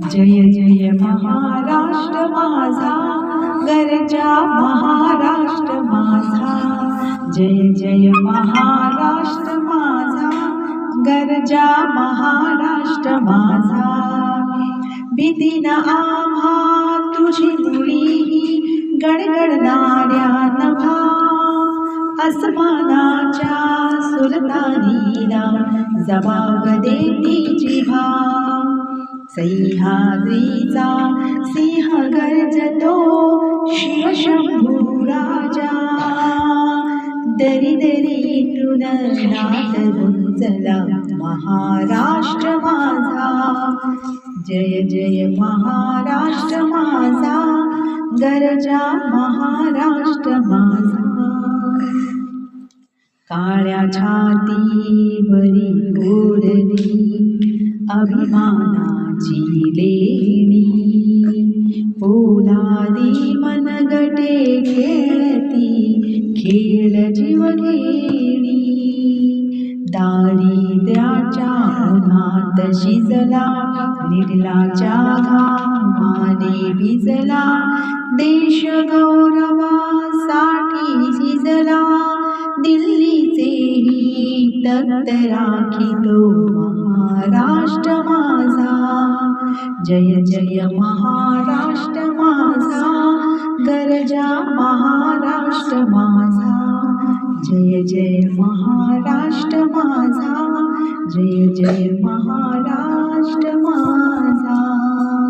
जय जय महाराष्ट्र माझा, गरजा महाराष्ट्र माझा. जय जय महाराष्ट्र माझा, गरजा महाराष्ट्र माझा. भीती न आम्हा तुझी धुळी गडगडणाऱ्या नभा, अस्मानाच्या सुलतानीला जबाब देती जिव्हा. सह्याद्रीचा सिंह गर्जतो शिवशंभू राजा, दरी दरीतून नाद गुंजला महाराष्ट्र माझा. जय जय महाराष्ट्र माझा, गरजा महाराष्ट्र माझा. काळ्या छातीवरी ओढली अभिमानाची लेणी, पोलादी मनगटे खेळती खेळ जीवघेणी. दारिद्र्याच्या उन्हात शिजला निर्लाच्या घामाने भिजला, देश गौरवासाठी झिजला दिल्लीचेही तख्त राखितो महाराष्ट्र माझा. जय जय महाराष्ट्र माझा, गरजा महाराष्ट्र माझा. जय जय महाराष्ट्र माझा, जय जय महाराष्ट्र माझा.